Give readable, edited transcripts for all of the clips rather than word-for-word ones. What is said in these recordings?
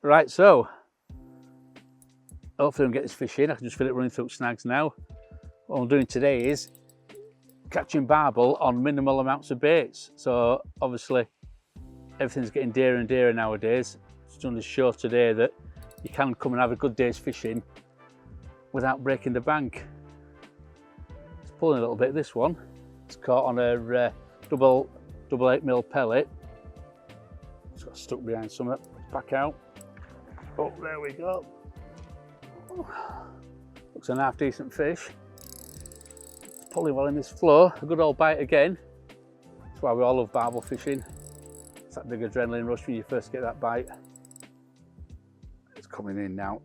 Right, so hopefully I can get this fish in. I can just feel it running through snags now. What I'm doing today is catching barbel on minimal amounts of baits. So obviously everything's getting dearer and dearer nowadays. Just done this show today that you can come and have a good day's fishing without breaking the bank. It's pulling a little bit, this one. It's caught on a double 8mm pellet. It's got stuck behind something. Back out. Oh, there we go. Looks a half decent fish. It's pulling well in this flow. A good old bite again. That's why we all love barbel fishing. It's that big adrenaline rush when you first get that bite. It's coming in now.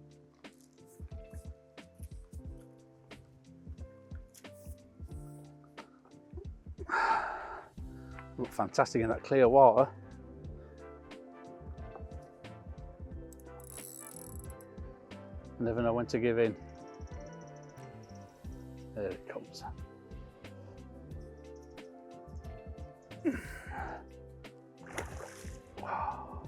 Look fantastic in that clear water. Never know when to give in. There it comes. Wow.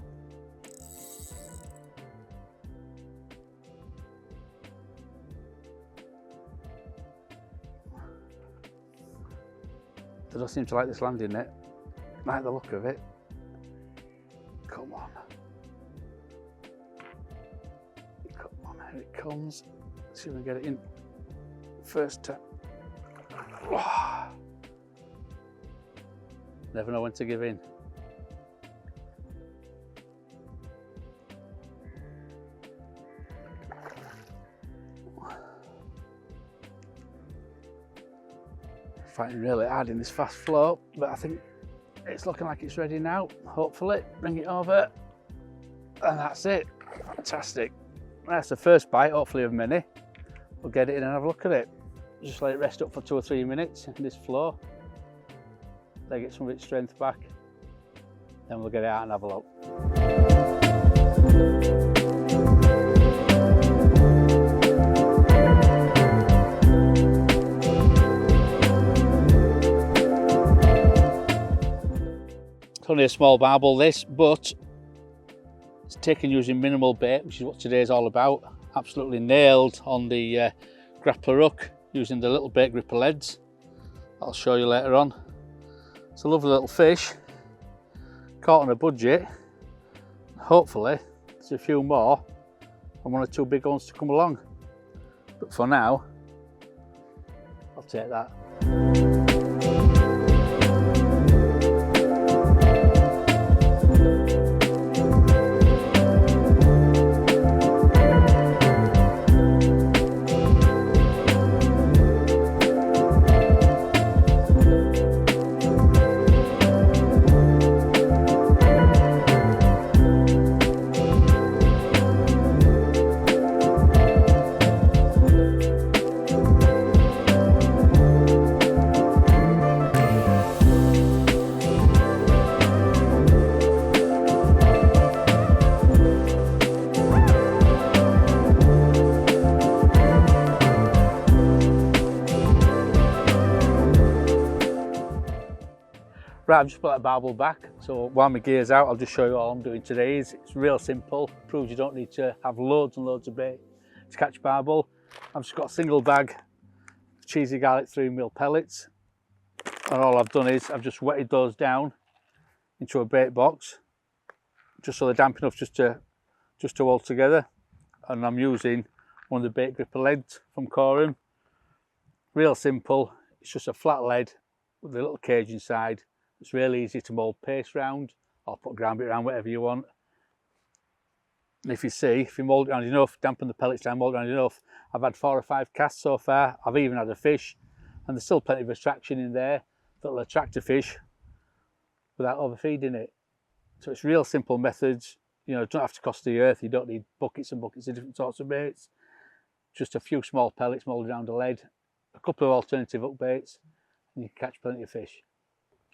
They don't seem to like this landing net. Like the look of it. Come on. Here it comes. Let's see if we can get it in first time. Oh. Never know when to give in. Fighting really hard in this fast flow, but I think it's looking like it's ready now. Hopefully, bring it over, and that's it. Fantastic. That's the first bite, hopefully of many. We'll get it in and have a look at it. Just let it rest up for 2 or 3 minutes in this flow. Let it get some of its strength back. Then we'll get it out and have a look. It's only a small barbel this, but it's taken using minimal bait, which is what today's all about. Absolutely nailed on the grappler hook using the little bait gripper leads. I'll show you later on. It's a lovely little fish, caught on a budget. Hopefully there's a few more and 1 or 2 big ones to come along. But for now, I'll take that. Right, I've just put that barbel back, so while my gear's out, I'll just show you all I'm doing today. It's real simple, proves you don't need to have loads and loads of bait to catch barbel. I've just got a single bag of cheesy garlic 3mm pellets, and all I've done is I've just wetted those down into a bait box, just so they're damp enough just to hold together. And I'm using one of the bait gripper leads from Korum. Real simple, it's just a flat lead with a little cage inside. It's really easy to mould paste round or put ground bait around, whatever you want. And if you mould it around enough, dampen the pellets down, mould it around enough, I've had 4 or 5 casts so far. I've even had a fish, and there's still plenty of attraction in there that'll attract a fish without overfeeding it. So it's real simple methods. You know, it don't have to cost the earth. You don't need buckets and buckets of different sorts of baits. Just a few small pellets moulded around a lead, a couple of alternative hook baits, and you can catch plenty of fish.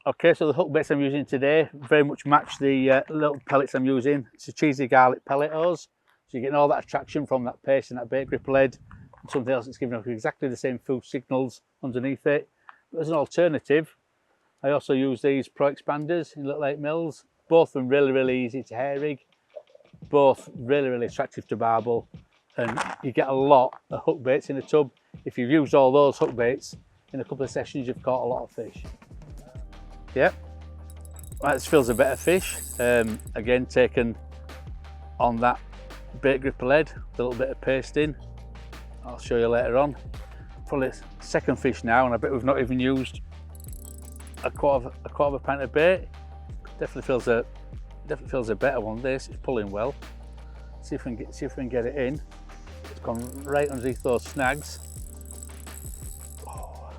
Okay, so the hook baits I'm using today very much match the little pellets I'm using. It's a cheesy garlic pellet hose, so you're getting all that attraction from that paste and that bait gripper lead, and something else that's giving off exactly the same food signals underneath it. But as an alternative, I also use these Pro Expanders in little 8mm. Both of them really easy to hair rig. both really attractive to barbel, and you get a lot of hook baits in a tub. If you've used all those hook baits in a couple of sessions, you've caught a lot of fish. Yep, right, this feels a better fish. Again, taken on that bait gripper lead, a little bit of pasting. I'll show you later on. Probably second fish now, and I bet we've not even used a quarter of a pint of bait. Definitely feels a better one. This it's pulling well. See if we can get it in. It's gone right underneath those snags. Oh.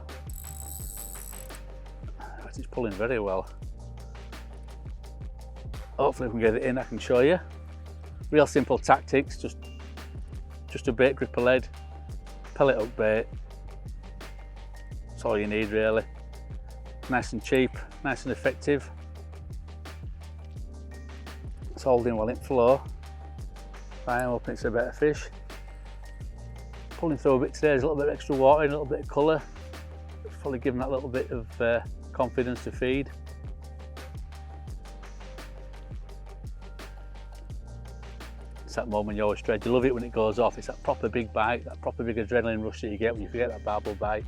It's pulling very well. Hopefully we can get it in. I can show you. Real simple tactics. Just a bait gripper lead, pellet hook bait. That's all you need really. Nice and cheap, nice and effective. It's holding while in flow. I'm hoping it's a better fish. Pulling through a bit today, there's a little bit of extra water and a little bit of colour. It's probably given that little bit of confidence to feed. It's that moment you always dread. You love it when it goes off. It's that proper big bite, that proper big adrenaline rush that you get when you forget that barbel bite.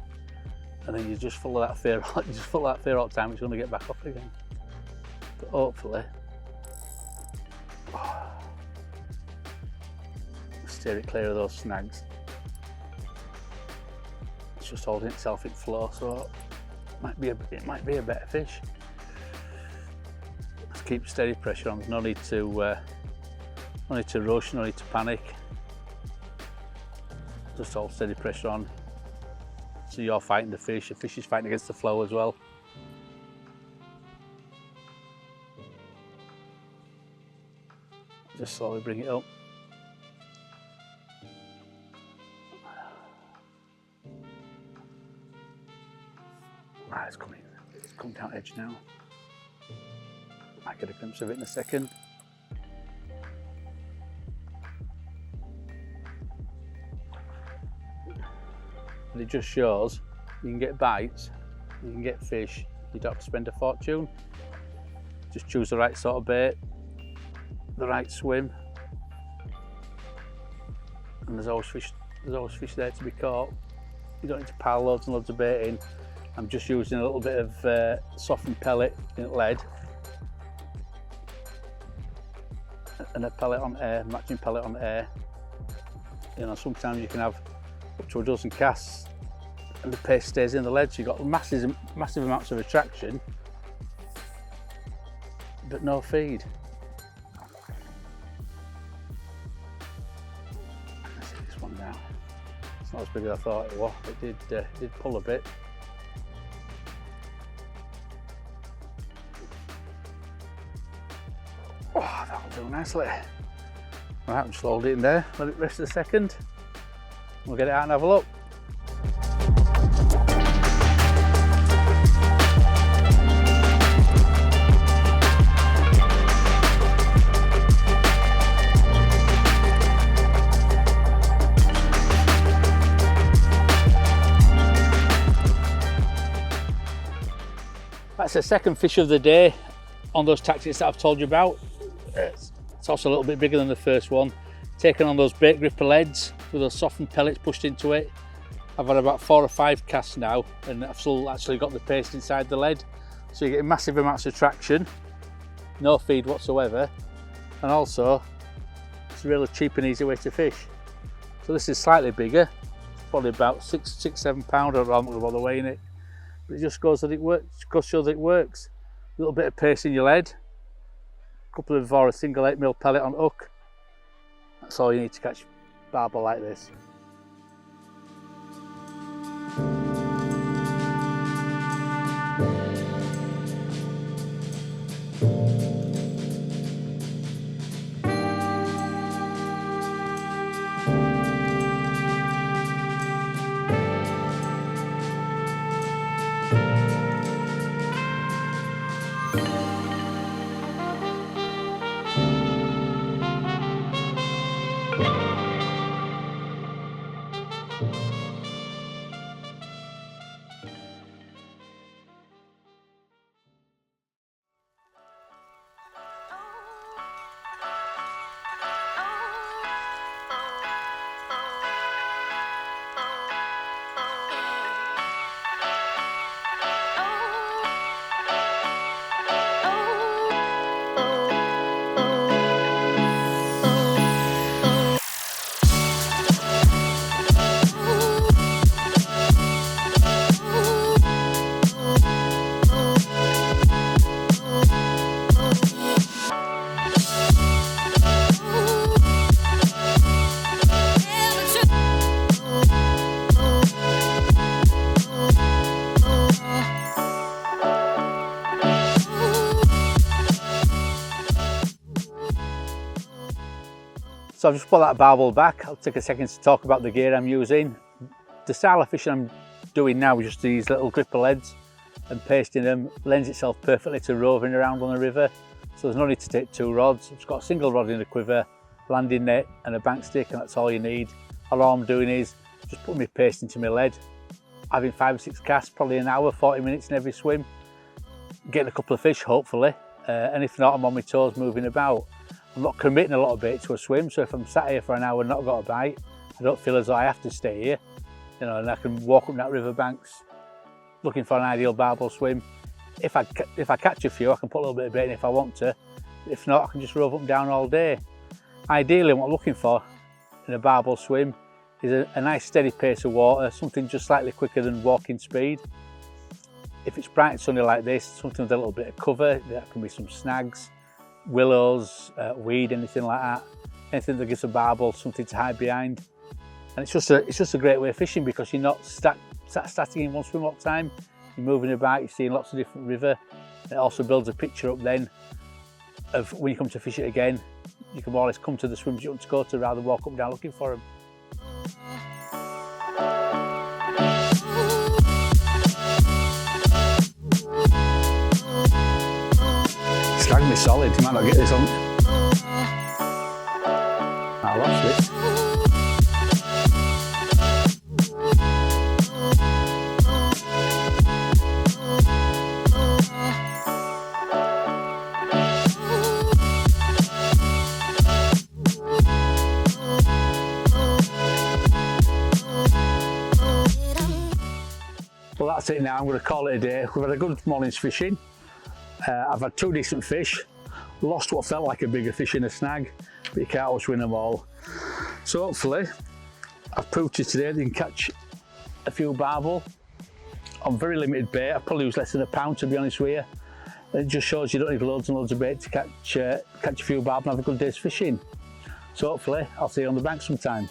And then you're just full of that fear. You're just full of that fear all the time. It's going to get back off again. But hopefully, steer it clear of those snags. It's just holding itself in flow, so it might be a better fish. Let's keep steady pressure on. There's no need to rush, no need to panic. Just hold steady pressure on. So you're fighting the fish is fighting against the flow as well. Just slowly bring it up. Right, it's come down edge now. Might get a glimpse of it in a second. And it just shows you can get bites, you can get fish, you don't have to spend a fortune. Just choose the right sort of bait, the right swim, and there's always fish there to be caught. You don't need to pile loads and loads of bait in. I'm just using a little bit of softened pellet in lead and a pellet on air, matching pellet on air. You know, sometimes you can have up to a dozen casts and the paste stays in the lead, so you've got massive amounts of attraction but no feed. Let's see this one now. It's not as big as I thought it was, but it did pull a bit. Oh, that'll do nicely. Right, I'll just hold it in there, let it rest a second. We'll get it out and have a look. That's the second fish of the day on those tactics that I've told you about. It's also a little bit bigger than the first one. Taken on those bait gripper leads with those softened pellets pushed into it. I've had about 4 or 5 casts now, and I've still actually got the paste inside the lead. So you're getting massive amounts of traction, no feed whatsoever, and also it's a really cheap and easy way to fish. So this is slightly bigger, it's probably about 6-7 pound, or I'm not going to bother weighing it. But it just goes that it works, just shows that it works. A little bit of paste in your lead, a couple of or a single 8mm pellet on hook. That's all you need to catch barbel like this. So I've just put that barbel back. I'll take a second to talk about the gear I'm using. The style of fishing I'm doing now is just these little gripper leads, and pasting them lends itself perfectly to roving around on the river. So there's no need to take 2 rods. I've just got a single rod in the quiver, landing net and a bank stick, and that's all you need. All I'm doing is just putting my paste into my lead, having 5 or 6 casts, probably an hour, 40 minutes in every swim, getting a couple of fish hopefully, and if not, I'm on my toes moving about. I'm not committing a lot of bait to a swim, so if I'm sat here for an hour and not got a bite, I don't feel as though I have to stay here, you know, and I can walk up that river banks looking for an ideal barbel swim. If I catch a few, I can put a little bit of bait in if I want to. If not, I can just rove up and down all day. Ideally, what I'm looking for in a barbel swim is a nice steady pace of water, something just slightly quicker than walking speed. If it's bright and sunny like this, something with a little bit of cover, that can be some snags, willows, weed, anything like that. Anything that gives a barbel something to hide behind. And it's just a great way of fishing, because you're not static in one swim all the time. You're moving about, you're seeing lots of different river. It also builds a picture up then of when you come to fish it again, you can more or less come to the swims you want to go to rather than walk up and down looking for them. Snag me solid, you might not get this on. I lost it. Well, that's it now. I'm going to call it a day. We've had a good morning's fishing. I've had 2 decent fish, lost what felt like a bigger fish in a snag, but you can't always win them all. So hopefully I've proved to you today that you can catch a few barbel on very limited bait. I've probably used less than a pound, to be honest with you. It just shows you don't need loads and loads of bait to catch a few barbel and have a good day's fishing. So hopefully I'll see you on the bank sometime.